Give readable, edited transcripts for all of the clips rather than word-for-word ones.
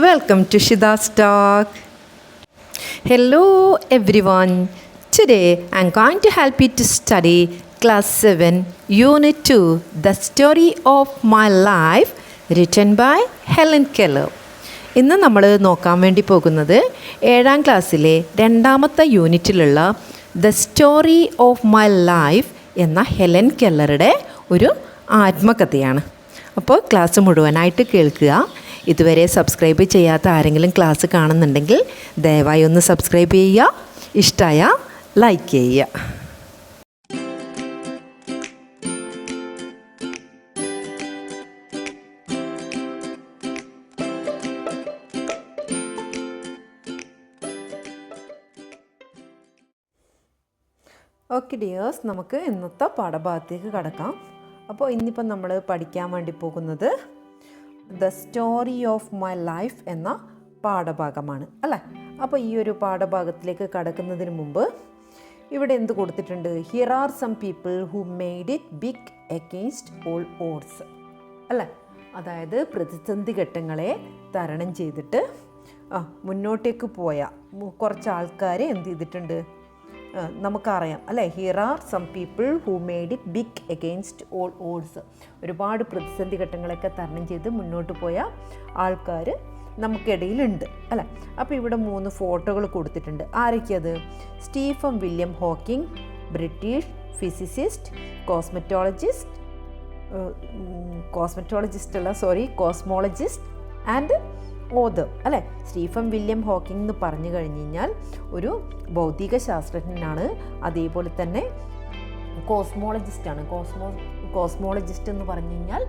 Welcome to Shida's Talk. Hello everyone. Today I'm going to help you to study Class 7, Unit 2, The Story of My Life, written by Helen Keller. ഇന്ന് നമ്മൾ നോക്കാൻ വേണ്ടി പോകുന്നത് 7ാം ക്ലാസ്സിലെ 2ാമത്തെ യൂണിറ്റിലുള്ള the story of my life എന്ന ഹെലൻ കെല്ലറുടെ ഒരു ആത്മകഥയാണ്. അപ്പോൾ ക്ലാസ് മുഴുവനായിട്ട് കേൾക്കുക. ഇതുവരെ സബ്സ്ക്രൈബ് ചെയ്യാത്ത ആരെങ്കിലും ക്ലാസ് കാണുന്നുണ്ടെങ്കിൽ ദയവായി ഒന്ന് സബ്സ്ക്രൈബ് ചെയ്യുക, ഇഷ്ടമായ ലൈക്ക് ചെയ്യുക. ഓക്കെ ഡിയേഴ്സ്, നമുക്ക് ഇന്നത്തെ പാഠഭാഗത്തേക്ക് കടക്കാം. അപ്പോൾ ഇന്നിപ്പം നമ്മൾ പഠിക്കാൻ വേണ്ടി പോകുന്നത് the story of my life എന്ന പാഠഭാഗമാണ് അല്ലേ. അപ്പോൾ ഈ ഒരു പാഠഭാഗത്തിലേക്ക് കടക്കുന്നതിന് മുമ്പ് ഇവിടെ എന്ത് കൊടുത്തിട്ടുണ്ട്? Here are some people who made it big against all odds അല്ലേ. അതായത് പ്രതിസന്ധി ഘട്ടങ്ങളെ തരണം ചെയ്തിട്ട് മുന്നോട്ടേക്ക് പോയ കുറച്ച് ആൾക്കാർ എന്ത് ചെയ്തിട്ടുണ്ട് നമുക്കറിയാം അല്ലേ. Here are some people who made it big against all odds. ഒരുപാട് പ്രതിസന്ധി ഘട്ടങ്ങളൊക്കെ തരണം ചെയ്ത് മുന്നോട്ട് പോയ ആൾക്കാർ നമുക്കിടയിലുണ്ട് അല്ലേ. അപ്പോൾ ഇവിടെ 3 ഫോട്ടോകൾ കൊടുത്തിട്ടുണ്ട്. ആരൊക്കെയത്? Stephen William Hawking, British physicist, cosmologist and author അല്ലേ. സ്റ്റീഫൻ വില്യം ഹോക്കിംഗ് എന്ന് പറഞ്ഞു കഴിഞ്ഞ് കഴിഞ്ഞാൽ ഒരു ഭൗതിക ശാസ്ത്രജ്ഞനാണ്. അതേപോലെ തന്നെ കോസ്മോളജിസ്റ്റാണ്. കോസ്മോളജിസ്റ്റ് എന്ന് പറഞ്ഞു കഴിഞ്ഞാൽ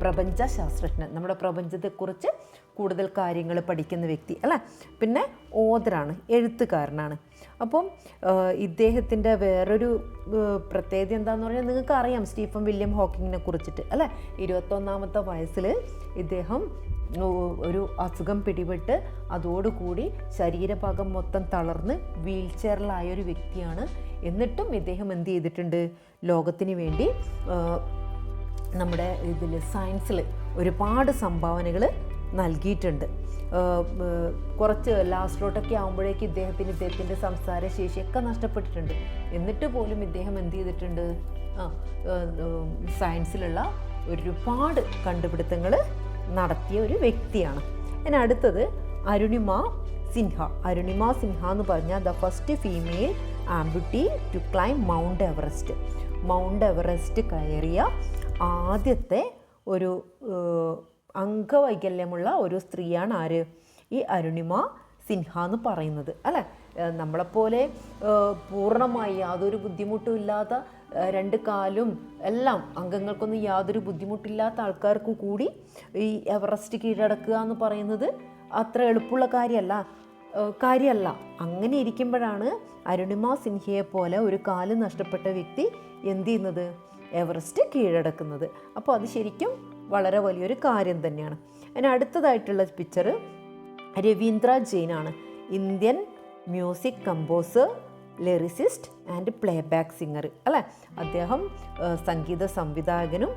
പ്രപഞ്ച ശാസ്ത്രജ്ഞൻ, നമ്മുടെ പ്രപഞ്ചത്തെക്കുറിച്ച് കൂടുതൽ കാര്യങ്ങൾ പഠിക്കുന്ന വ്യക്തി അല്ലേ. പിന്നെ ഓതറാണ്, എഴുത്തുകാരനാണ്. അപ്പം ഇദ്ദേഹത്തിൻ്റെ വേറൊരു പ്രത്യേകത എന്താണെന്ന് പറഞ്ഞാൽ നിങ്ങൾക്ക് അറിയാം സ്റ്റീഫൻ വില്യം ഹോക്കിങ്ങിനെ കുറിച്ചിട്ട് അല്ലേ. 21ാമത്തെ വയസ്സിൽ ഇദ്ദേഹം ഒരു അസുഖം പിടിപെട്ട് അതോടുകൂടി ശരീരഭാഗം മൊത്തം തളർന്ന് വീൽ ചെയറിലായൊരു വ്യക്തിയാണ്. എന്നിട്ടും ഇദ്ദേഹം എന്ത് ചെയ്തിട്ടുണ്ട്? ലോകത്തിന് വേണ്ടി നമ്മുടെ ഇതിൽ സയൻസിൽ ഒരുപാട് സംഭാവനകൾ നൽകിയിട്ടുണ്ട്. കുറച്ച് ലാസ്റ്റിലോട്ടൊക്കെ ആകുമ്പോഴേക്ക് ഇദ്ദേഹത്തിൻ്റെ സംസാര ശേഷിയൊക്കെ നഷ്ടപ്പെട്ടിട്ടുണ്ട്. എന്നിട്ട് പോലും ഇദ്ദേഹം എന്ത് ചെയ്തിട്ടുണ്ട്? സയൻസിലുള്ള ഒരുപാട് കണ്ടുപിടുത്തങ്ങൾ നടത്തിയ ഒരു വ്യക്തിയാണ്. ഇനി അടുത്തത് അരുണിമ സിൻഹ. അരുണിമ സിൻഹ എന്ന് പറഞ്ഞാൽ the first female amputee to climb Mount Everest. Mount Everest കയറിയ ആദ്യത്തെ ഒരു അംഗവൈകല്യമുള്ള ഒരു സ്ത്രീയാണ് ആര്? ഈ അരുണിമ സിൻഹ എന്ന് പറയുന്നത് അല്ലേ. നമ്മളെപ്പോലെ പൂർണ്ണമായി യാതൊരു ബുദ്ധിമുട്ടും ഇല്ലാത്ത 2 കാലും എല്ലാം അംഗങ്ങൾക്കൊന്നും യാതൊരു ബുദ്ധിമുട്ടില്ലാത്ത ആൾക്കാർക്ക് കൂടി ഈ എവറസ്റ്റ് കീഴടക്കുക എന്ന് പറയുന്നത് അത്ര എളുപ്പമുള്ള കാര്യമല്ല. അങ്ങനെ ഇരിക്കുമ്പോഴാണ് അരുണിമ സിൻഹയെ പോലെ ഒരു കാല് നഷ്ടപ്പെട്ട വ്യക്തി എന്ത് ചെയ്യുന്നത്? എവറസ്റ്റ് കീഴടക്കുന്നത്. അപ്പോൾ അത് ശരിക്കും വളരെ വലിയൊരു കാര്യം തന്നെയാണ്. അതിന് അടുത്തതായിട്ടുള്ള പിക്ചർ രവീന്ദ്ര ജെയിനാണ്. Indian music composer, lyricist and playback singer അല്ലേ. അദ്ദേഹം സംഗീത സംവിധായകനും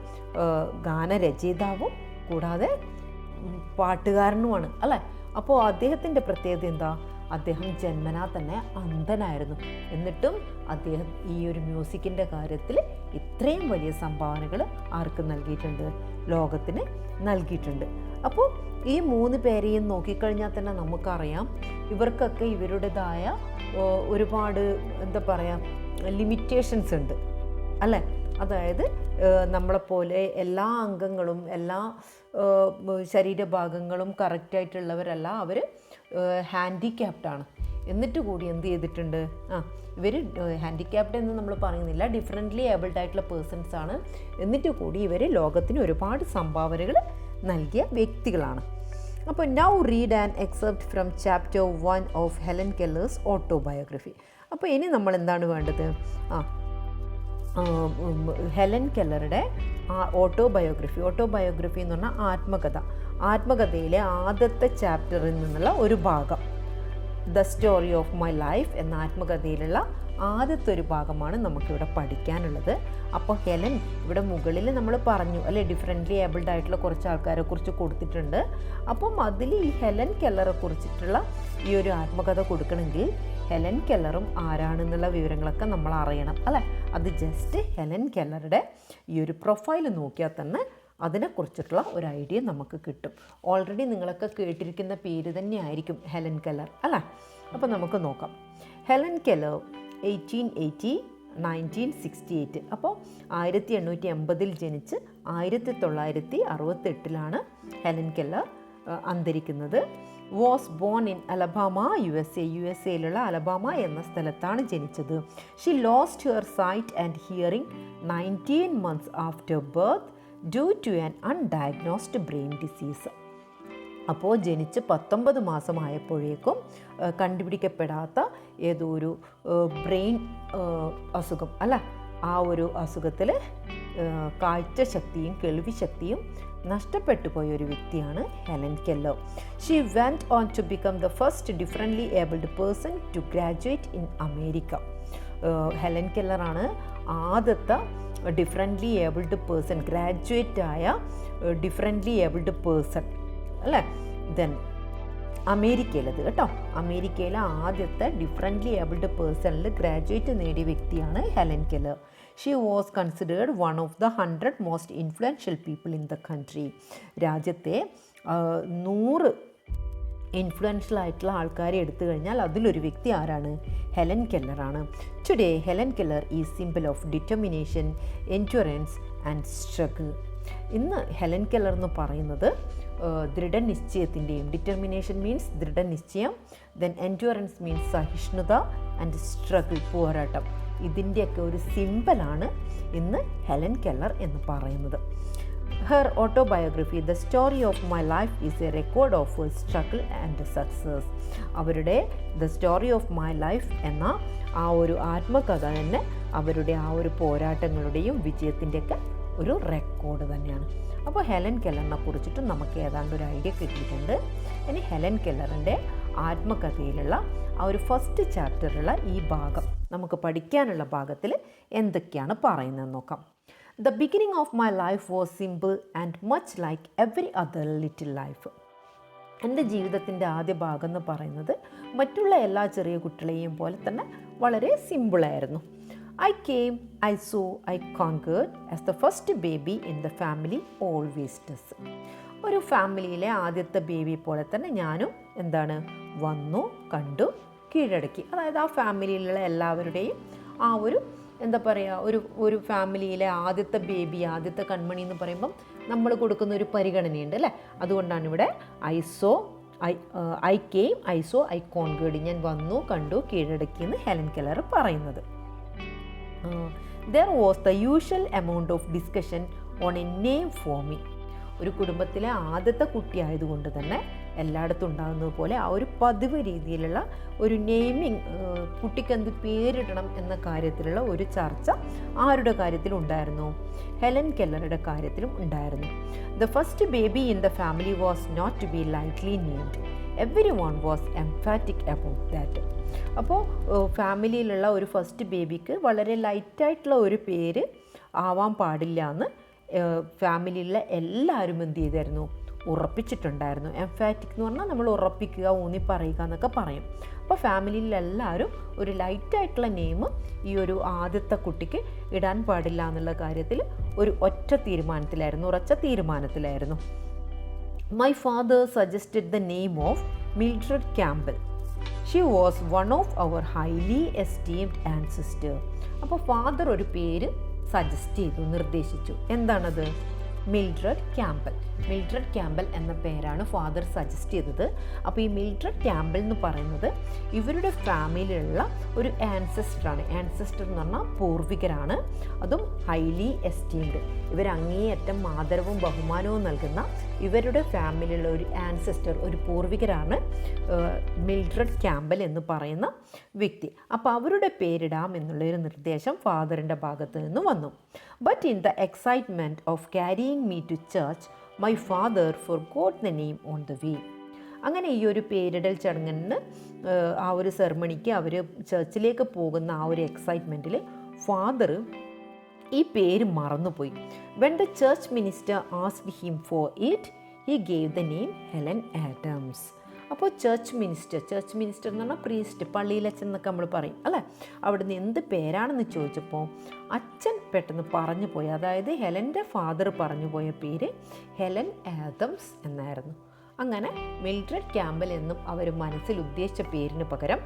ഗാനരചയിതാവും കൂടാതെ പാട്ടുകാരനുമാണ് അല്ലേ. അപ്പോൾ അദ്ദേഹത്തിൻ്റെ പ്രത്യേകത എന്താ? അദ്ദേഹം ജന്മനാ തന്നെ അന്ധനായിരുന്നു. എന്നിട്ടും അദ്ദേഹം ഈ ഒരു മ്യൂസിക്കിൻ്റെ കാര്യത്തിൽ ഇത്രയും വലിയ സംഭാവനകൾ ആർക്ക് നൽകിയിട്ടുണ്ട്? ലോകത്തിന് നൽകിയിട്ടുണ്ട്. അപ്പോൾ ഈ 3 പേരെയും നോക്കിക്കഴിഞ്ഞാൽ തന്നെ നമുക്കറിയാം ഇവർക്കൊക്കെ ഇവരുടേതായ ഒരുപാട് എന്താ പറയുക ലിമിറ്റേഷൻസ് ഉണ്ട് അല്ലേ. അതായത് നമ്മളെപ്പോലെ എല്ലാ അംഗങ്ങളും എല്ലാ ശരീരഭാഗങ്ങളും കറക്റ്റായിട്ടുള്ളവരല്ല. അവർ ഹാൻഡിക്യാപ്റ്റാണ്. എന്നിട്ട് കൂടി എന്ത് ചെയ്തിട്ടുണ്ട്? ഇവർ ഹാൻഡിക്യാപ്ഡ് എന്ന് നമ്മൾ പറയുന്നില്ല, ഡിഫറെൻ്റ്ലി ഏബിൾഡ് ആയിട്ടുള്ള പേഴ്സൺസ് ആണ്. എന്നിട്ട് കൂടി ഇവർ ലോകത്തിന് ഒരുപാട് സംഭാവനകൾ നൽകിയ വ്യക്തികളാണ്. അപ്പോൾ now read and excerpt from chapter 1 of Helen Keller's autobiography. അപ്പോൾ ഇനി നമ്മൾ എന്താണ് വേണ്ടത്? ഹെലൻ കെല്ലറുടെ ഓട്ടോബയോഗ്രഫി എന്ന് പറഞ്ഞാൽ ആത്മകഥയിലെ ആദ്യത്തെ ചാപ്റ്ററിൽ നിന്നുള്ള ഒരു ഭാഗം, the story of my life എന്ന ആത്മകഥയിലുള്ള ആദ്യത്തെ ഒരു ഭാഗമാണ് നമുക്കിവിടെ പഠിക്കാനുള്ളത്. അപ്പോൾ ഹെലൻ ഇവിടെ മുകളിൽ നമ്മൾ പറഞ്ഞു അല്ലേ, ഡിഫറെൻ്റ്ലി ഏബിൾഡ് ആയിട്ടുള്ള കുറച്ച് ആൾക്കാരെ കുറിച്ച് കൊടുത്തിട്ടുണ്ട്. അപ്പം അതിൽ ഈ ഹെലൻ കെല്ലറെ കുറിച്ചിട്ടുള്ള ഈ ഒരു ആത്മകഥ കൊടുക്കണമെങ്കിൽ ഹെലൻ കെല്ലറും ആരാണെന്നുള്ള വിവരങ്ങളൊക്കെ നമ്മൾ അറിയണം അല്ലേ. അത് ജസ്റ്റ് ഹെലൻ കെല്ലറുടെ ഈ ഒരു പ്രൊഫൈൽ നോക്കിയാൽ തന്നെ അതിനെക്കുറിച്ചിട്ടുള്ള ഒരു ഐഡിയ നമുക്ക് കിട്ടും. ഓൾറെഡി നിങ്ങളൊക്കെ കേട്ടിരിക്കുന്ന പേര് തന്നെയായിരിക്കും ഹെലൻ കെല്ലർ അല്ലേ. അപ്പോൾ നമുക്ക് നോക്കാം. Helen Keller 1880 1968. അപ്പോൾ 1880 ജനിച്ച് 1968 ഹെലൻ കെല്ലർ അന്തരിക്കുന്നത്. Was born in Alabama USA. USA Alabama എന്ന സ്ഥലത്താണ് ജനിച്ചത്. She lost her sight and hearing 19 months after birth due to an undiagnosed brain disease. അപ്പോൾ ജനിച്ച് 19 മാസമായപ്പോഴേക്കും കണ്ടുപിടിക്കപ്പെടാത്ത ഏതോ ഒരു ബ്രെയിൻ അസുഖം അല്ല, ആ ഒരു അസുഖത്തിൽ കാഴ്ചശക്തിയും കേൾവി ശക്തിയും നഷ്ടപ്പെട്ടു പോയ ഒരു വ്യക്തിയാണ് Helen Keller. She went on to become the first differently abled person to graduate in America. Helen കെല്ലറാണ് ആദ്യത്തെ ഡിഫറെൻ്റ്ലി ഏബിൾഡ് പേഴ്സൺ, ഗ്രാജുവേറ്റ് ആയ ഡിഫറെൻ്റ്ലി ഏബിൾഡ് പേഴ്സൺ അല്ലേ. ദെൻ അമേരിക്കയിലത് കേട്ടോ, അമേരിക്കയിലെ ആദ്യത്തെ ഡിഫറെൻ്റ്ലി ഏബിൾഡ് പേഴ്സണിൽ ഗ്രാജുവേറ്റ് നേടിയ വ്യക്തിയാണ് Helen Keller. She was considered one of the 100 most influential people in the country. രാജ്യത്തെ 100 ഇൻഫ്ലുവൻഷ്യൽ ആയിട്ടുള്ള ആൾക്കാരെ എടുത്തു കഴിഞ്ഞാൽ അതിലൊരു വ്യക്തി ആരാണ്? ഹെലൻ കെല്ലറാണ്. Today Helen Keller is symbol of determination, endurance and struggle. ഇന്ന് ഹെലൻ കെല്ലർ എന്ന് പറയുന്നത് ദൃഢനിശ്ചയത്തിൻ്റെയും, ഡിറ്റർമിനേഷൻ മീൻസ് ദൃഢനിശ്ചയം, ദെൻ എൻഡ്യൂറൻസ് മീൻസ് സഹിഷ്ണുത, ആൻഡ് സ്ട്രഗിൾ പോരാട്ടം, ഇതിൻ്റെയൊക്കെ ഒരു സിമ്പലാണ് ഇന്ന് ഹെലൻ കെല്ലർ എന്ന് പറയുന്നത്. Her autobiography the story of my life is a record of struggle and success. അവരുടെ the story of my life എന്ന ആ ഒരു ആത്മകഥ തന്നെ അവരുടെ ആ ഒരു പോരാട്ടങ്ങളുടെയും വിജയത്തിൻ്റെയൊക്കെ ഒരു റെക്കോർഡ് തന്നെയാണ്. അപ്പോൾ ഹെലൻ കെല്ലറിനെ കുറിച്ചിട്ടും നമുക്ക് ഏതാണ്ട് ഒരു ഐഡിയ കിട്ടിയിട്ടുണ്ട്. ഇനി ഹെലൻ കെല്ലറിൻ്റെ ആത്മകഥയിലുള്ള ആ ഒരു ഫസ്റ്റ് ചാപ്റ്ററിലുള്ള ഈ ഭാഗം നമുക്ക് പഠിക്കാനുള്ള ഭാഗത്തിൽ എന്തൊക്കെയാണ് പറയുന്നതെന്ന് നോക്കാം. The beginning of my life was simple and much like every other little life. എൻ്റെ ജീവിതത്തിൻ്റെ ആദ്യ ഭാഗം എന്ന് പറയുന്നത് മറ്റുള്ള എല്ലാ ചെറിയ കുട്ടികളെയും പോലെ തന്നെ വളരെ സിമ്പിളായിരുന്നു. I came, I saw, I conquered as the first baby in the family always does. ഒരു ഫാമിലിയിലെ ആദ്യത്തെ ബേബി പോലെ തന്നെ ഞാനും വന്നു, കണ്ടു, കീഴടക്കി. അതായത് ആ ഫാമിലിയിലുള്ള എല്ലാവരുടെയും ആ ഒരു ഒരു ഫാമിലിയിലെ ആദ്യത്തെ ബേബി, ആദ്യത്തെ കൺമണി എന്ന് പറയുമ്പം നമ്മൾ കൊടുക്കുന്ന ഒരു പരിഗണനയുണ്ട് അല്ലേ. അതുകൊണ്ടാണ് ഇവിടെ I came, I saw, I conquered, ഞാൻ വന്നു, കണ്ടു, കീഴടക്കി എന്ന് ഹെലൻ കെല്ലർ പറയുന്നത്. There was the usual amount of discussion on a name for me. ഒരു കുടുംബത്തിലെ ആദ്യത്തെ കുട്ടി ആയതുകൊണ്ട് തന്നെ എല്ലായിടത്തും ഉണ്ടാകുന്നത് പോലെ ആ ഒരു പതിവ് രീതിയിലുള്ള ഒരു നെയിമിങ്, കുട്ടിക്ക് എന്ത് പേരിടണം എന്ന കാര്യത്തിലുള്ള ഒരു ചർച്ച ആരുടെ കാര്യത്തിലും ഉണ്ടായിരുന്നു? ഹെലൻ കെല്ലറുടെ കാര്യത്തിലും ഉണ്ടായിരുന്നു. The first baby in the family was not to be lightly named. Everyone was emphatic about that. അപ്പോൾ ഫാമിലിയിലുള്ള ഒരു ഫസ്റ്റ് ബേബിക്ക് വളരെ ലൈറ്റായിട്ടുള്ള ഒരു പേര് ആവാൻ പാടില്ല എന്ന് ഫാമിലിയിലെ എല്ലാവരും എന്ത് ചെയ്തായിരുന്നു? ഉറപ്പിച്ചിട്ടുണ്ടായിരുന്നു. എംഫാറ്റിക് എന്ന് പറഞ്ഞാൽ നമ്മൾ ഉറപ്പിക്കുക, ഊന്നി പറയുക എന്നൊക്കെ പറയും. അപ്പോൾ ഫാമിലിയിലെല്ലാവരും ഒരു ലൈറ്റായിട്ടുള്ള നെയിം ഈ ഒരു ആദ്യത്തെ കുട്ടിക്ക് ഇടാൻ പാടില്ല എന്നുള്ള കാര്യത്തിൽ ഒരു ഉറച്ച തീരുമാനത്തിലായിരുന്നു. My father suggested the name of Mildred Campbell. She was one of our highly esteemed ancestor. അപ്പോൾ ഫാദർ ഒരു പേര് സജസ്റ്റ് ചെയ്തു, നിർദ്ദേശിച്ചു. എന്താണത്? Mildred Campbell. മിൽഡ്രഡ് ക്യാമ്പൽ എന്ന പേരാണ് ഫാദർ സജസ്റ്റ് ചെയ്തത്. അപ്പോൾ ഈ മിൽഡ്രഡ് ക്യാമ്പൽ എന്ന് പറയുന്നത് ഇവരുടെ ഫാമിലിയിലുള്ള ഒരു ആൻസസ്റ്ററാണ്. ആൻസസ്റ്റർ എന്ന് പറഞ്ഞാൽ പൂർവികരാണ്. അതും ഹൈലി എസ്റ്റീംഡ്, ഇവർ അങ്ങേയറ്റം ആദരവും ബഹുമാനവും നൽകുന്ന ഇവരുടെ ഫാമിലിയിലുള്ള ഒരു ആൻസസ്റ്റർ, ഒരു പൂർവികരാണ് മിൽഡ്രഡ് ക്യാമ്പൽ എന്ന് പറയുന്ന വ്യക്തി. അപ്പോൾ അവരുടെ പേരിടാം എന്നുള്ളൊരു നിർദ്ദേശം ഫാദറിൻ്റെ ഭാഗത്ത് നിന്ന് വന്നു. But in the excitement of carrying me to church my father forgot the name on the way. അങ്ങനെ ഈ ഒരു പേരിടൽ ചടങ്ങിന് ആ ഒരു സെറമണിക്ക് അവർ ചർച്ചിലേക്ക് പോകുന്ന ആ ഒരു എക്സൈറ്റ്മെൻറ്റിൽ ഫാദർ ഈ പേര് മറന്നുപോയി. When the church minister asked him for it, he gave the name Helen Adams. അപ്പോൾ ചർച്ച് മിനിസ്റ്റർ എന്ന് പറഞ്ഞാൽ പ്രീസ്റ്റ്, പള്ളിയിലച്ഛൻ എന്നൊക്കെ നമ്മൾ പറയും അല്ലേ. അവിടുന്ന് എന്ത് പേരാണെന്ന് ചോദിച്ചപ്പോൾ അച്ഛൻ പെട്ടെന്ന് പറഞ്ഞു പോയി, അതായത് ഹെലൻ്റെ ഫാദർ പറഞ്ഞു പോയ പേര് ഹെലൻ ആദംസ് എന്നായിരുന്നു. അങ്ങനെ മിൽഡ്രഡ് ക്യാമ്പൽ എന്നും അവർ മനസ്സിൽ ഉദ്ദേശിച്ച പേരിന് പകരം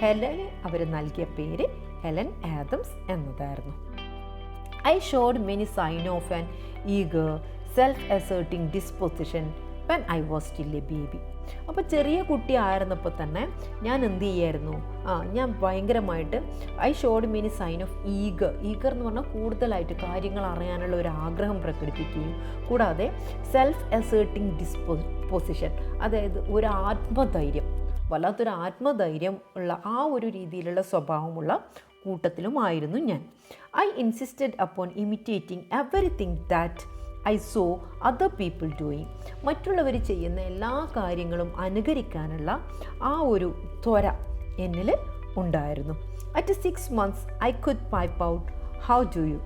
ഹെലന് അവർ നൽകിയ പേര് ഹെലൻ ആദംസ് എന്നതായിരുന്നു. I showed many signs of an eager, self-asserting disposition when I was still a baby. അപ്പോൾ ചെറിയ കുട്ടി ആയിരുന്നപ്പോൾ തന്നെ ഞാൻ എന്ത് ചെയ്യായിരുന്നു, ഞാൻ ഭയങ്കരമായിട്ട് I showed many sign of eager എന്ന് പറഞ്ഞാൽ കൂടുതലായിട്ട് കാര്യങ്ങൾ അറിയാനുള്ള ഒരു ആഗ്രഹം പ്രകടിപ്പിക്കുകയും കൂടാതെ സെൽഫ് അസേർട്ടിങ് ഡിസ്പൊസിഷൻ, അതായത് ഒരു ആത്മധൈര്യം, വല്ലാത്തൊരു ആത്മധൈര്യം ഉള്ള ആ ഒരു രീതിയിലുള്ള സ്വഭാവമുള്ള കൂട്ടത്തിലുമായിരുന്നു ഞാൻ. I insisted upon imitating everything that I so other people doing. മറ്റുള്ളവർ ചെയ്യുന്ന എല്ലാ കാര്യങ്ങളും അനുകരിക്കാനുള്ള ആ ഒരു ത്വര എന്നിൽ ഉണ്ടായിരുന്നു. At 6 months I could pipe out how do you.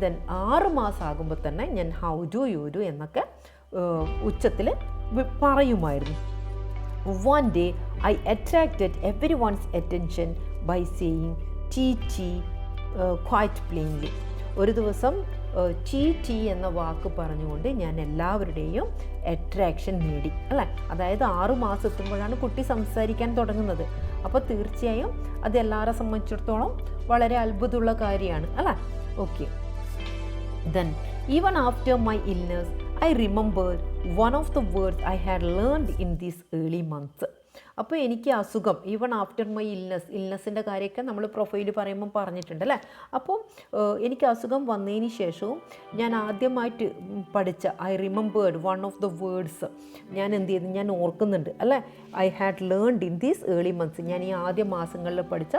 Then 6 മാസം ആകുമ്പോൾ തന്നെ ഞാൻ ഹൗ ഡു യു ഡു എന്നൊക്കെ ഉച്ചത്തിൽ പറയുമായിരുന്നു. One day I attracted everyone's attention by saying tea quite plainly. ഒരു ദിവസം ടി എന്ന വാക്ക് പറഞ്ഞുകൊണ്ട് ഞാൻ എല്ലാവരുടെയും അട്രാക്ഷൻ നേടി അല്ലേ. അതായത് 6 മാസം എത്തുമ്പോഴാണ് കുട്ടി സംസാരിക്കാൻ തുടങ്ങുന്നത്. അപ്പോൾ തീർച്ചയായും അത് എല്ലാവരെ സംബന്ധിച്ചിടത്തോളം വളരെ അത്ഭുതമുള്ള കാര്യമാണ് അല്ലേ. Okay, then even after my illness I remembered one of the words I had learned in these early months. അപ്പോൾ എനിക്ക് അസുഖം, ഈവൺ ആഫ്റ്റർ മൈ ഇൽനെസ്സിൻ്റെ കാര്യമൊക്കെ നമ്മൾ പ്രൊഫൈൽ പറയുമ്പം പറഞ്ഞിട്ടുണ്ട് അല്ലേ. അപ്പോൾ എനിക്ക് അസുഖം വന്നതിന് ശേഷവും ഞാൻ ആദ്യമായിട്ട് പഠിച്ച I remembered one of the words ഞാൻ എന്ത് ചെയ്തു, ഞാൻ ഓർക്കുന്നുണ്ട് അല്ലേ. I had learned in these early months, ഞാൻ ഈ ആദ്യ മാസങ്ങളിൽ പഠിച്ച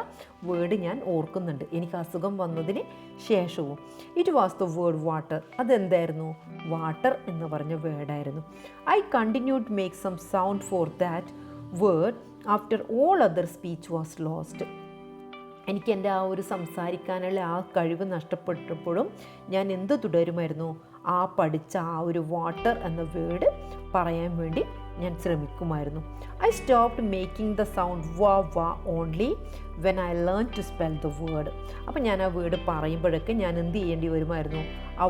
വേർഡ് ഞാൻ ഓർക്കുന്നുണ്ട് എനിക്ക് അസുഖം വന്നതിന് ശേഷവും. It was the word water. അതെന്തായിരുന്നു? വാട്ടർ എന്ന് പറഞ്ഞ വേർഡായിരുന്നു. I continued make some sound for that word after all other speech was lost. എനിക്ക് എൻ്റെ ആ ഒരു സംസാരിക്കാനുള്ള ആ കഴിവ് നഷ്ടപ്പെട്ടപ്പോഴും ഞാൻ എന്ത് തുടരുമായിരുന്നു, ആ പഠിച്ച ആ ഒരു വാട്ടർ എന്ന വേർഡ് പറയാൻ വേണ്ടി ഞാൻ ശ്രമിക്കുമായിരുന്നു. I stopped making the sound wa only when I learn to spell the word. അപ്പം ഞാൻ ആ വേർഡ് പറയുമ്പോഴൊക്കെ ഞാൻ എന്ത് ചെയ്യേണ്ടി വരുമായിരുന്നു, ആ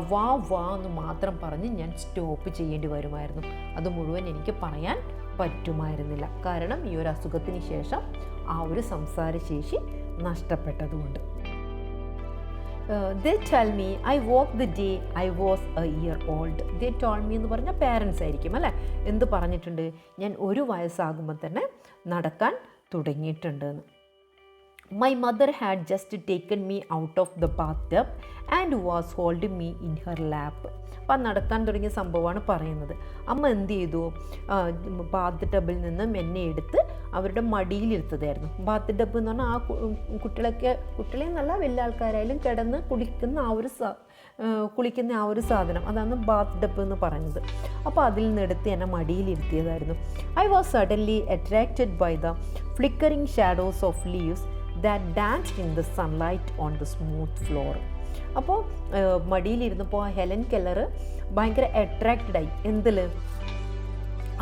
വാ എന്ന് മാത്രം പറഞ്ഞ് ഞാൻ സ്റ്റോപ്പ് ചെയ്യേണ്ടി വരുമായിരുന്നു. അത് മുഴുവൻ എനിക്ക് പറയാൻ പറ്റുമായിരുന്നില്ല. കാരണം ഈ ഒരു അസുഖത്തിന് ശേഷം ആ ഒരു സംസാരശേഷി നഷ്ടപ്പെട്ടതുകൊണ്ട്. They tell me I walked the day I was a year old. They told me എന്ന് പറഞ്ഞാൽ പാരൻസ് ആയിരിക്കും അല്ലേ. എന്ത് പറഞ്ഞിട്ടുണ്ട്? ഞാൻ 1 വയസ്സാകുമ്പോൾ തന്നെ നടക്കാൻ തുടങ്ങിയിട്ടുണ്ടെന്ന്. My mother had just taken me out of the bathtub and was holding me in her lap. അപ്പം നടക്കാൻ തുടങ്ങിയ സംഭവമാണ് പറയുന്നത്. അമ്മ എന്ത് ചെയ്തു, ബാത്ത് ടബിൽ നിന്നും എന്നെ എടുത്ത് അവരുടെ മടിയിലിരുത്തതായിരുന്നു. ബാത്ത് ടബ് എന്ന് പറഞ്ഞാൽ ആ കുട്ടികളെ നല്ല വലിയ ആൾക്കാരായാലും കിടന്ന് കുളിക്കുന്ന ആ ഒരു സാധനം, അതാണ് ബാത്ത് ടബ് എന്ന് പറയുന്നത്. അപ്പോൾ അതിൽ നിന്നെടുത്ത് എന്നെ മടിയിലിരുത്തിയതായിരുന്നു. I was suddenly attracted by the flickering shadows of leaves that danced in the sunlight on the smooth floor. അപ്പോൾ മടിയിലിരുന്നപ്പോൾ ഹെലൻ കെല്ലർ ഭയങ്കര അട്രാക്റ്റഡായി എന്തിൽ,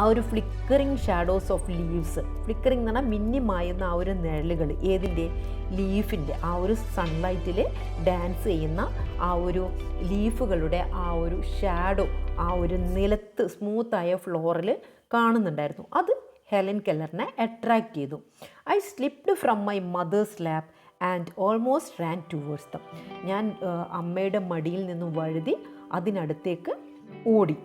ആ ഒരു flickering shadows of leaves. Flickering എന്ന് പറഞ്ഞാൽ മിന്നിമായുന്ന ആ ഒരു നിഴലുകൾ, ഏതിൻ്റെ? ലീഫിൻ്റെ. ആ ഒരു സൺലൈറ്റിൽ ഡാൻസ് ചെയ്യുന്ന ആ ഒരു ലീഫുകളുടെ ആ ഒരു ഷാഡോ ആ ഒരു നിലത്ത് സ്മൂത്തായ ഫ്ലോറിൽ കാണുന്നുണ്ടായിരുന്നു. അത് ഹെലൻ കെല്ലറിനെ അട്രാക്റ്റ് ചെയ്തു. I slipped from my mother's lap and almost ran towards them. ഞാൻ അമ്മയുടെ മടിയിൽ നിന്നും വഴുതി അതിനടുത്തേക്ക് ഓടി.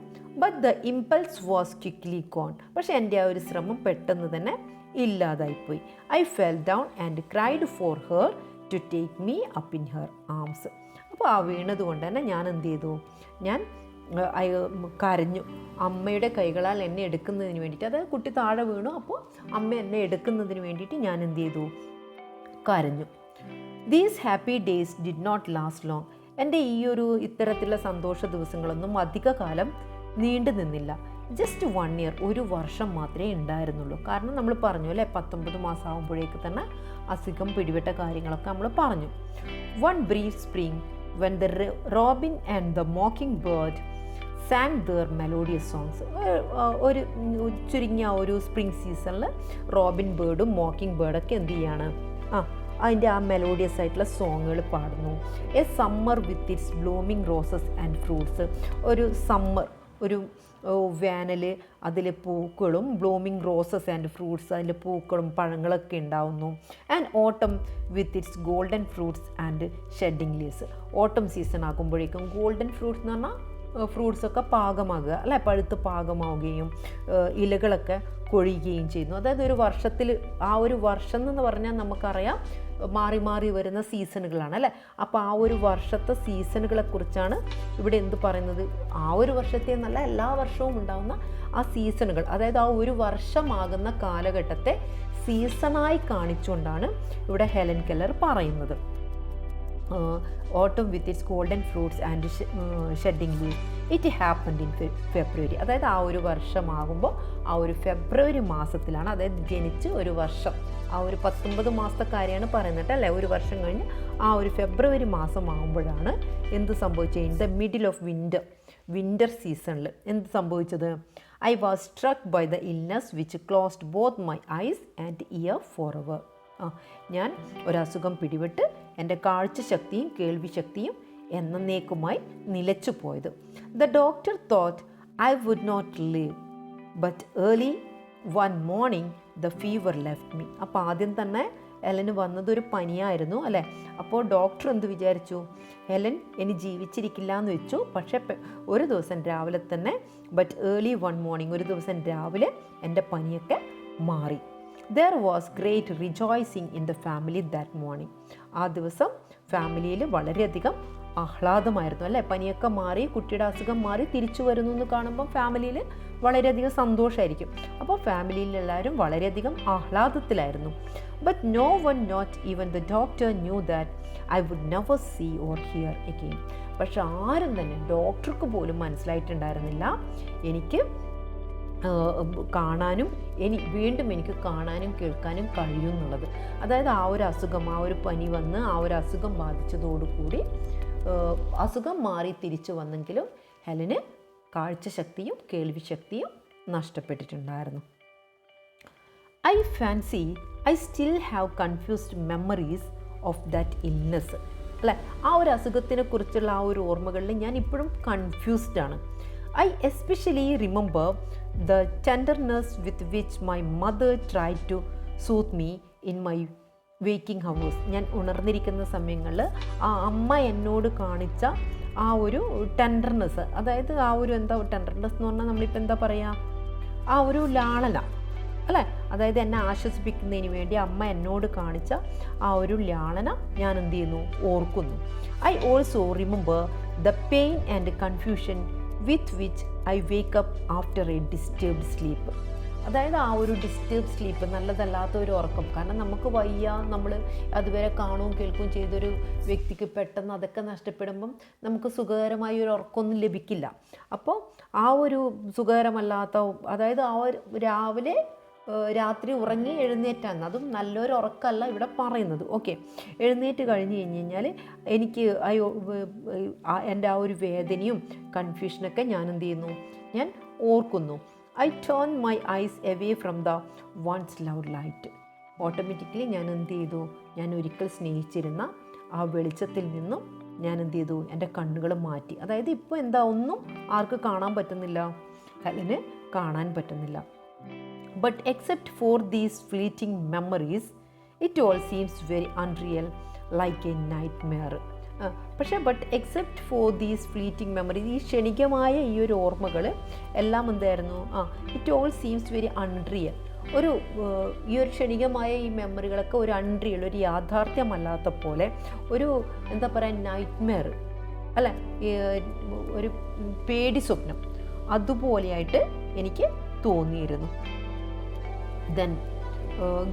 But the impulse was quickly gone. പക്ഷേ എൻ്റെ ആ ഒരു ശ്രമം പെട്ടെന്ന് തന്നെ ഇല്ലാതായിപ്പോയി. I fell down and cried for her to take me up in her arms. അപ്പോൾ ആ വീണത് കൊണ്ട് തന്നെ ഞാൻ എന്ത് ചെയ്തു, ഞാൻ കരഞ്ഞു. അമ്മയുടെ കൈകളാൽ എന്നെ എടുക്കുന്നതിന് വേണ്ടിയിട്ട്, അതായത് കുട്ടി താഴെ വീണു, അപ്പോൾ അമ്മ എന്നെ എടുക്കുന്നതിന് വേണ്ടിയിട്ട് ഞാൻ എന്ത് ചെയ്തു, കരഞ്ഞു. These happy days did not last long. എൻ്റെ ഈ ഒരു ഇത്തരത്തിലുള്ള സന്തോഷ ദിവസങ്ങളൊന്നും അധിക കാലം നീണ്ടു നിന്നില്ല. ജസ്റ്റ് 1 ഇയർ, ഒരു വർഷം മാത്രമേ ഉണ്ടായിരുന്നുള്ളൂ. കാരണം നമ്മൾ പറഞ്ഞു അല്ലേ, 19 മാസം ആകുമ്പോഴേക്ക് തന്നെ അസുഖം പിടിപെട്ട കാര്യങ്ങളൊക്കെ നമ്മൾ പറഞ്ഞു. One brief spring when the robin and the mockingbird sang their melodious songs. ഒരു ചുരുങ്ങിയ ഒരു സ്പ്രിംഗ് സീസണിൽ റോബിൻ ബേർഡും മോക്കിംഗ് ബേർഡൊക്കെ എന്ത് ചെയ്യാണ്, അതിൻ്റെ ആ മെലോഡിയസ് ആയിട്ടുള്ള സോങ്ങുകൾ പാടുന്നു. A summer with its blooming roses and fruits. ഒരു സമ്മർ, ഒരു വേനൽ, അതിൽ പൂക്കളും ബ്ലൂമിങ് റോസസ് ആൻഡ് ഫ്രൂട്ട്സ്, അതിൻ്റെ പൂക്കളും പഴങ്ങളൊക്കെ ഉണ്ടാവുന്നു. ആൻഡ് ഓട്ടം with its golden fruits and shedding leaves. ഓട്ടം സീസൺ ആകുമ്പോഴേക്കും ഗോൾഡൻ ഫ്രൂട്ട്സ് എന്ന് പറഞ്ഞാൽ ഫ്രൂട്ട്സൊക്കെ പാകമാകുക അല്ലേ, പഴുത്ത് പാകമാവുകയും ഇലകളൊക്കെ കൊഴിയുകയും ചെയ്യുന്നു. അതായത് ഒരു വർഷത്തിൽ, ആ ഒരു വർഷം എന്ന് പറഞ്ഞാൽ നമുക്കറിയാം മാറി മാറി വരുന്ന സീസണുകളാണ് അല്ലേ. അപ്പോൾ ആ ഒരു വർഷത്തെ സീസണുകളെക്കുറിച്ചാണ് ഇവിടെ എന്ത് പറയുന്നത്, ആ ഒരു വർഷത്തെ എന്നല്ല, എല്ലാ വർഷവും ഉണ്ടാകുന്ന ആ സീസണുകൾ, അതായത് ആ ഒരു വർഷമാകുന്ന കാലഘട്ടത്തെ സീസണായി കാണിച്ചുകൊണ്ടാണ് ഇവിടെ ഹെലൻ കെല്ലർ പറയുന്നത്. ഓട്ടം with its golden fruits and shedding leaves it happened in February. അതായത് ആ ഒരു വർഷമാകുമ്പോൾ ആ ഒരു ഫെബ്രുവരി മാസത്തിലാണ്, അതായത് ജനിച്ച് ഒരു വർഷം, ആ ഒരു 19 മാസത്തെ കാര്യമാണ് പറയുന്നത് അല്ലേ. ഒരു വർഷം കഴിഞ്ഞ് ആ ഒരു ഫെബ്രുവരി മാസമാകുമ്പോഴാണ് എന്ത് സംഭവിച്ചത്, in the middle of winter സീസണിൽ എന്ത് സംഭവിച്ചത്. I was struck by the illness which closed both my eyes and ear for ever. ഞാൻ ഒരസുഖം പിടിപെട്ട് എൻ്റെ കാഴ്ചശക്തിയും കേൾവിശക്തിയും എന്നേക്കുമായി നിലച്ചു പോയത്. The doctor thought I would not live, but early one morning the fever left me. അപ്പോൾ ആദ്യം തന്നെ ഹെലന് വന്നതൊരു പനിയായിരുന്നു അല്ലേ. അപ്പോൾ ഡോക്ടർ എന്ത് വിചാരിച്ചു, ഹെലൻ ഇനി ജീവിച്ചിരിക്കില്ല എന്ന് വെച്ചു. പക്ഷേ ഒരു ദിവസം രാവിലെ തന്നെ, ബട്ട് ഏർലി വൺ മോർണിംഗ്, ഒരു ദിവസം രാവിലെ എൻ്റെ പനിയൊക്കെ മാറി. There was great rejoicing in the family that morning. ആ ദിവസം ഫാമിലിയിൽ വളരെയധികം ആഹ്ലാദമായിരുന്നു അല്ലേ. പനിയൊക്കെ മാറി, കുട്ടിയുടെ അസുഖം മാറി തിരിച്ചു വരുന്നു എന്ന് കാണുമ്പോൾ ഫാമിലിയിൽ വളരെയധികം സന്തോഷമായിരിക്കും. അപ്പോൾ ഫാമിലിയിൽ എല്ലാവരും വളരെയധികം ആഹ്ലാദത്തിലായിരുന്നു. But no one, not even the doctor, knew that I would never see or hear again. പക്ഷെ ആരും തന്നെ, ഡോക്ടർക്ക് പോലും മനസ്സിലായിട്ടുണ്ടായിരുന്നില്ല എനിക്ക് കാണാനും വീണ്ടും എനിക്ക് കാണാനും കേൾക്കാനും കഴിയും എന്നുള്ളത്. അതായത് ആ ഒരു അസുഖം, ആ ഒരു പനി വന്ന് ആ ഒരു അസുഖം ബാധിച്ചതോടുകൂടി അസുഖം മാറി തിരിച്ചു വന്നെങ്കിലും ഹെലന് കാഴ്ചശക്തിയും കേൾവിശക്തിയും നഷ്ടപ്പെട്ടിട്ടുണ്ടായിരുന്നു. I fancy I still have confused memories of that illness. അല്ലേ, ആ ഒരു അസുഖത്തിനെ കുറിച്ചുള്ള ആ ഒരു ഓർമ്മകളിൽ ഞാൻ ഇപ്പോഴും കൺഫ്യൂസ്ഡ് ആണ്. I especially remember the tenderness with which my mother tried to soothe me in my waking hours. ഞാൻ ഉണർന്നിരിക്കുന്ന സമയങ്ങളിൽ ആ അമ്മ എന്നോട് കാണിച്ച ആ ഒരു ടെൻഡർനെസ്, അതായത് ആ ഒരു എന്താ ടെൻഡർനെസ് എന്ന് പറഞ്ഞാൽ നമ്മളിപ്പോൾ എന്താ പറയുക, ആ ഒരു ലാളന അല്ലേ. അതായത് എന്നെ ആശ്വസിപ്പിക്കുന്നതിന് വേണ്ടി അമ്മ എന്നോട് കാണിച്ച ആ ഒരു ലാളന ഞാൻ എന്ത് ചെയ്യുന്നു, ഓർക്കുന്നു. I also remember the pain and confusion with which I wake up after a disturbed sleep. അതായത് ആ ഒരു ഡിസ്റ്റർബ് സ്ലീപ്പ്, നല്ലതല്ലാത്ത ഒരു ഉറക്കം. കാരണം നമുക്ക് വയ്യ, നമ്മൾ അതുവരെ കാണുകയും കേൾക്കുകയും ചെയ്തൊരു വ്യക്തിക്ക് പെട്ടെന്ന് അതൊക്കെ നഷ്ടപ്പെടുമ്പം നമുക്ക് സുഖകരമായ ഒരു ഉറക്കമൊന്നും ലഭിക്കില്ല. അപ്പോൾ ആ ഒരു സുഖകരമല്ലാത്ത, അതായത് ആ ഒരു രാത്രി ഉറങ്ങി എഴുന്നേറ്റാന്ന്, അതും നല്ലൊരു ഉറക്കമല്ല ഇവിടെ പറയുന്നത്. ഓക്കെ, എഴുന്നേറ്റ് കഴിഞ്ഞ് കഴിഞ്ഞാൽ എനിക്ക് എൻ്റെ ആ ഒരു വേദനയും കൺഫ്യൂഷനൊക്കെ ഞാൻ എന്ത് ചെയ്യുന്നു, ഞാൻ ഓർക്കുന്നു. I turn my eyes away from the ones love light. Automatically ഞാൻ എന്ത് ചെയ്തു, ഞാൻ ഒരിക്കൽ സ്നേഹിച്ചിരുന്ന ആ വെളിച്ചത്തിൽ നിന്നും ഞാൻ എന്ത് ചെയ്തു, എൻ്റെ കണ്ണുകൾ മാറ്റി. അതായത് ഇപ്പോൾ എന്താ, ഒന്നും ആർക്ക് കാണാൻ പറ്റുന്നില്ല, ഹെലന് കാണാൻ പറ്റുന്നില്ല. But except for these fleeting memories, it all seems very unreal, like a nightmare. പക്ഷേ except for these fleeting memories, ഈ ക്ഷണികമായ ഈ ഒരു ഓർമ്മകൾ എല്ലാം എന്തായിരുന്നു, it all seems very unreal. ഈ ഒരു ക്ഷണികമായ ഈ മെമ്മറികളൊക്കെ ഒരു അൺറിയൽ, ഒരു യാഥാർത്ഥ്യമല്ലാത്ത പോലെ, ഒരു എന്താ പറയുക, നൈറ്റ്മെയർ അല്ലേ, ഒരു പേടി സ്വപ്നം അതുപോലെയായിട്ട് എനിക്ക് തോന്നിയിരുന്നു. Then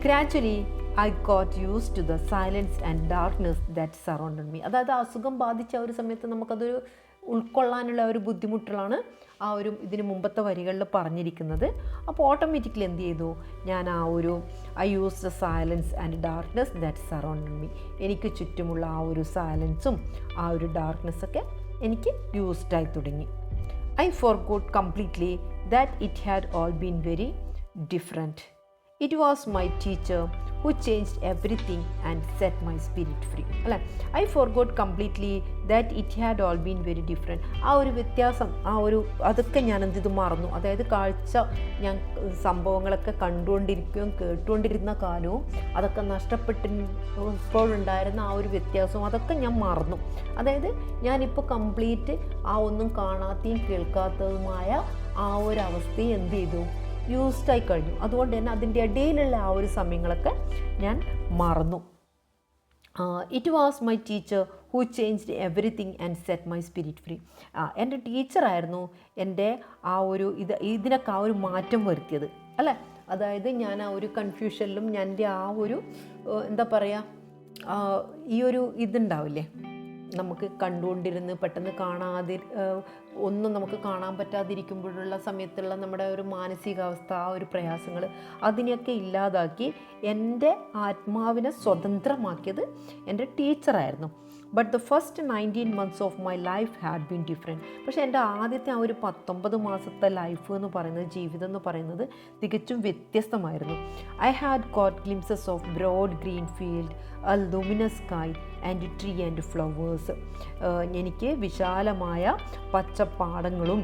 gradually I got used to the silence and darkness that surrounded me. അതായത് അസുഖം ബാധിച്ച ഒരു സമയത്ത് നമുക്കതൊരു ഉൾക്കൊള്ളാനുള്ള ഒരു ബുദ്ധിമുട്ടുകളാണ് ആ ഒരു ഇതിന് മുമ്പത്തെ വരികളിൽ പറഞ്ഞിരിക്കുന്നത്. അപ്പോൾ ഓട്ടോമാറ്റിക്കലി എന്ത് ചെയ്തു, ഞാൻ I use the silence and darkness that surrounded me, എനിക്ക് ചുറ്റുമുള്ള ആ ഒരു സൈലൻസും ആ ഒരു ഡാർക്ക്നെസ്സൊക്കെ എനിക്ക് യൂസ്ഡായി തുടങ്ങി. I forgot completely that it had all been very different. It was my teacher who changed everything and set my spirit free. അല്ലേ, I forgot completely that it had all been very different. ആ ഒരു വ്യത്യാസം, അതൊക്കെ ഞാൻ എന്ത് മറന്നു. അതായത് ഞാൻ സംഭവങ്ങളൊക്കെ കണ്ടുകൊണ്ടിരിക്കുകയും കേട്ടുകൊണ്ടിരുന്ന കാലവും അതൊക്കെ നഷ്ടപ്പെട്ടിപ്പോഴുണ്ടായിരുന്ന ആ ഒരു വ്യത്യാസവും അതൊക്കെ ഞാൻ മറന്നു. അതായത് ഞാനിപ്പോൾ കംപ്ലീറ്റ് ആ ഒന്നും കാണാത്തതും കേൾക്കാത്തതുമായ ആ ഒരു അവസ്ഥയെ എന്ത് ചെയ്തു, യൂസ്ഡായി കഴിഞ്ഞു. അതുകൊണ്ട് തന്നെ അതിൻ്റെ ഇടയിലുള്ള ആ ഒരു സമയങ്ങളൊക്കെ ഞാൻ മറന്നു. It was my teacher who changed everything and set my spirit free. എൻ്റെ ടീച്ചറായിരുന്നു എൻ്റെ ഇതിനൊക്കെ ആ ഒരു മാറ്റം വരുത്തിയത്, അല്ലേ. അതായത് ഞാൻ ആ ഒരു കൺഫ്യൂഷനിലും എൻ്റെ ആ ഒരു എന്താ പറയുക, ഈ ഒരു ഇതുണ്ടാവില്ലേ, നമുക്ക് കണ്ടുകൊണ്ടിരുന്ന് പെട്ടെന്ന് ഒന്നും നമുക്ക് കാണാൻ പറ്റാതിരിക്കുമ്പോഴുള്ള സമയത്തുള്ള നമ്മുടെ ഒരു മാനസികാവസ്ഥ, ആ ഒരു പ്രയാസങ്ങൾ, അതിനെയൊക്കെ ഇല്ലാതാക്കി എൻ്റെ ആത്മാവിനെ സ്വതന്ത്രമാക്കിയത് എൻ്റെ ടീച്ചറായിരുന്നു. But the first 19 months of my life had been different. പക്ഷേ എൻ്റെ ആദ്യത്തെ ആ ഒരു 19 മാസത്തെ ലൈഫ് എന്ന് പറയുന്നത്, ജീവിതം എന്ന് പറയുന്നത് തികച്ചും വ്യത്യസ്തമായിരുന്നു. I had caught glimpses of broad green field, a luminous sky and tree and flowers. എനിക്ക് വിശാലമായ പച്ചപ്പാടങ്ങളും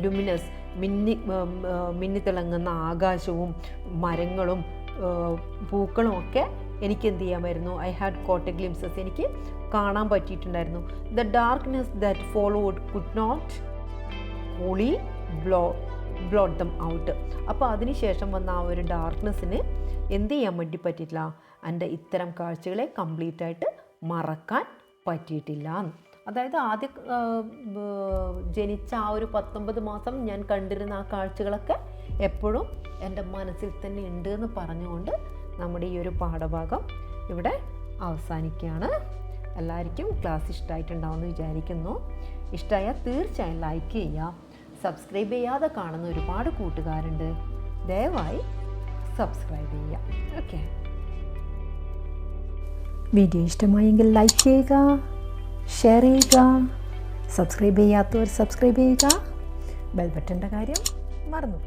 ലുമിനസ് മിന്നിത്തിളങ്ങുന്ന ആകാശവും മരങ്ങളും പൂക്കളും ഒക്കെ എനിക്ക് എന്ത് ചെയ്യാമായിരുന്നു, I had caught a glimpses, എനിക്ക് കാണാൻ പറ്റിയിട്ടുണ്ടായിരുന്നു. The darkness that followed could not wholly blot them out. അപ്പോൾ അതിനുശേഷം വന്ന ആ ഒരു ഡാർക്ക്നെസ്സിന് എന്ത് ചെയ്യാൻ വേണ്ടി പറ്റിയിട്ടില്ല, എൻ്റെ ഇത്തരം കാഴ്ചകളെ കംപ്ലീറ്റായിട്ട് മറക്കാൻ പറ്റിയിട്ടില്ല. അതായത് ആദ്യം ജനിച്ച ആ ഒരു 19 മാസം ഞാൻ കണ്ടിരുന്ന ആ കാഴ്ചകളൊക്കെ എപ്പോഴും എൻ്റെ മനസ്സിൽ തന്നെ ഉണ്ട് എന്ന് പറഞ്ഞുകൊണ്ട് നമ്മുടെ ഈ ഒരു പാഠഭാഗം ഇവിടെ അവസാനിക്കുകയാണ്. എല്ലാവർക്കും ക്ലാസ് ഇഷ്ടമായിട്ടുണ്ടാവുമെന്ന് വിചാരിക്കുന്നു. ഇഷ്ടമായാൽ തീർച്ചയായും ലൈക്ക് ചെയ്യുക. സബ്സ്ക്രൈബ് ചെയ്യാതെ കാണുന്ന ഒരുപാട് കൂട്ടുകാരുണ്ട്, ദയവായി സബ്സ്ക്രൈബ് ചെയ്യുക. ഓക്കെ, വീഡിയോ ഇഷ്ടമായെങ്കിൽ ലൈക്ക് ചെയ്യുക, ഷെയർ ചെയ്യുക, സബ്സ്ക്രൈബ് ചെയ്യാത്തവർ സബ്സ്ക്രൈബ് ചെയ്യുക. ബെൽ ബട്ടൻ്റെ കാര്യം മറന്നു.